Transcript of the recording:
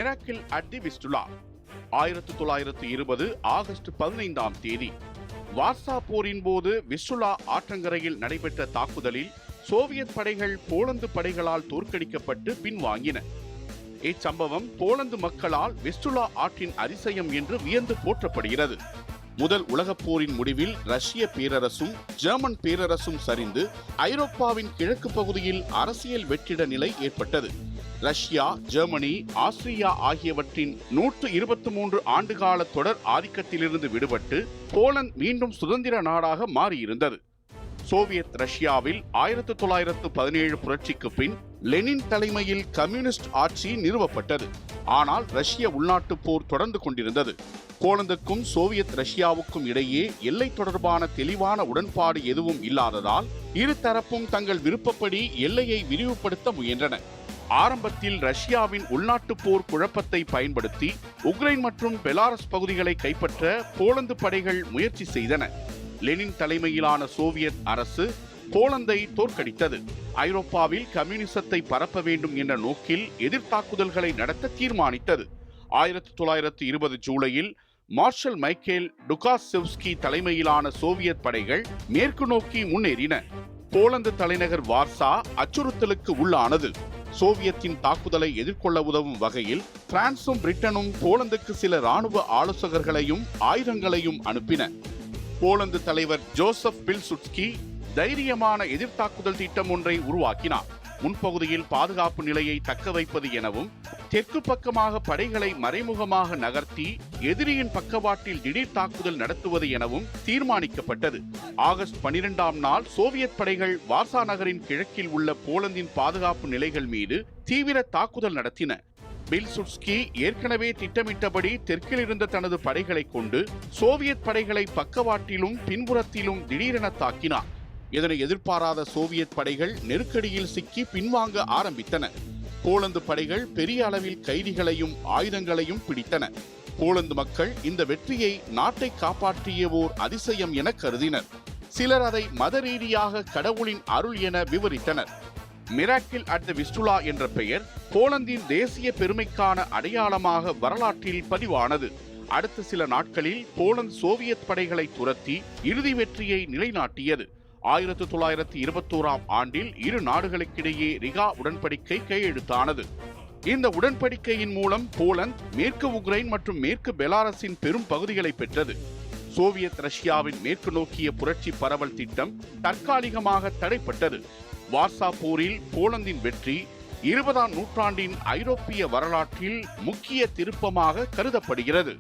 Miracle at the Vistula. 1920 August 15ஆம் தேதி Warsaw போரின் போது விஸ்டுலா ஆற்றங்கரையில் நடைபெற்ற தாக்குதலில் சோவியத் படைகள் போலந்து படைகளால் தோற்கடிக்கப்பட்டு பின்வாங்கின. இச்சம்பவம் போலந்து மக்களால் விஸ்டுலா ஆற்றின் அதிசயம் என்று வியந்து போற்றப்படுகிறது. முதல் உலகப் போரின் முடிவில் ரஷ்ய பேரரசும் ஜெர்மன் பேரரசும் சரிந்து ஐரோப்பாவின் கிழக்கு பகுதியில் அரசியல் வெற்றிட நிலை ஏற்பட்டது. ரஷ்யா, ஜெர்மனி, ஆஸ்திரியா ஆகியவற்றின் 123 ஆண்டுகால தொடர் ஆதிக்கத்திலிருந்து விடுபட்டு போலந்து மீண்டும் சுதந்திர நாடாக மாறியிருந்தது. சோவியத் ரஷ்யாவில் 1917 புரட்சிக்கு பின் லெனின் தலைமையில் கம்யூனிஸ்ட் ஆட்சி நிறுவப்பட்டது. ஆனால் ரஷ்ய உள்நாட்டு போர் தொடர்ந்து கொண்டிருந்தது. போலந்துக்கும் சோவியத் ரஷ்யாவுக்கும் இடையே எல்லை தொடர்பான தெளிவான உடன்பாடு எதுவும் இல்லாததால் இரு தரப்பும் தங்கள் விருப்பப்படி எல்லையை விரிவுபடுத்த முயன்றன. ஆரம்பத்தில் ரஷ்யாவின் உள்நாட்டு போர் குழப்பத்தை பயன்படுத்தி உக்ரைன் மற்றும் பெலாரஸ் பகுதிகளை கைப்பற்ற போலந்து படைகள் முயற்சி செய்தன. லெனின் தலைமையிலான சோவியத் அரசு போலந்தை தோற்கடித்தது. ஐரோப்பாவில் கம்யூனிசத்தை பரப்ப வேண்டும் என்ற நோக்கில் எதிர்த்தாக்குதல்களை நடத்த தீர்மானித்தது. 1920 ஜூலையில் மார்ஷல் மைக்கேல் டுகாசெவ்ஸ்கி தலைமையிலான சோவியத் படைகள் மேற்கு நோக்கி முன்னேறின. போலந்து தலைநகர் வார்சா அச்சுறுத்தலுக்கு உள்ளானது. சோவியத்தின் தாக்குதலை எதிர்கொள்ள உதவும் வகையில் பிரான்சும் பிரிட்டனும் போலந்துக்கு சில இராணுவ ஆலோசகர்களையும் ஆயுதங்களையும் அனுப்பின. போலந்து தலைவர் ஜோசப் பில்சுட்ஸ்கி தைரியமான எதிர்த்தாக்குதல் திட்டம் ஒன்றை உருவாக்கினார். முன்பகுதியில் பாதுகாப்பு நிலையை தக்க வைப்பது எனவும், தெற்கு பக்கமாக படைகளை மறைமுகமாக நகர்த்தி எதிரியின் பக்கவாட்டில் திடீர் தாக்குதல் நடத்துவது எனவும் தீர்மானிக்கப்பட்டது. ஆகஸ்ட் 12ஆம் நாள் சோவியத் படைகள் வார்சா நகரின் கிழக்கில் உள்ள போலந்தின் பாதுகாப்பு நிலைகள் மீது தீவிர தாக்குதல் நடத்தின. பில்சுட்ஸ்கி ஏற்கனவே திட்டமிட்டபடி தெற்கில் இருந்த தனது படைகளை கொண்டு சோவியத் படைகளை பக்கவாட்டிலும் பின்புறத்திலும் திடீரென தாக்கினார். இதனை எதிர்பாராத சோவியத் படைகள் நெருக்கடியில் சிக்கி பின்வாங்க ஆரம்பித்தன. போலந்து படைகள் பெரிய அளவில் கைதிகளையும் ஆயுதங்களையும் பிடித்தன. போலந்து மக்கள் இந்த வெற்றியை நாட்டை காப்பாற்றிய ஓர் அதிசயம் என கருதினர். சிலர் அதை மத ரீதியாக கடவுளின் அருள் என விவரித்தனர். மிராக்கிள் அட் தி விஸ்டுலா என்ற பெயர் போலந்தின் தேசிய பெருமைக்கான அடையாளமாக வரலாற்றில் பதிவானது. அடுத்த சில நாட்களில் போலந்து சோவியத் படைகளை துரத்தி இறுதி வெற்றியை நிலைநாட்டியது. 1921ஆம் ஆண்டில் இரு நாடுகளுக்கிடையே ரிகா உடன்படிக்கை கையெழுத்தானது. இந்த உடன்படிக்கையின் மூலம் போலந்து மேற்கு உக்ரைன் மற்றும் மேற்கு பெலாரஸின் பெரும் பகுதிகளை பெற்றது. சோவியத் ரஷ்யாவின் மேற்கு நோக்கிய புரட்சி பரவல் திட்டம் தற்காலிகமாக தடைப்பட்டது. வார்சா போரில் போலந்தின் வெற்றி 20ஆம் நூற்றாண்டின் ஐரோப்பிய வரலாற்றில் முக்கிய திருப்பமாக கருதப்படுகிறது.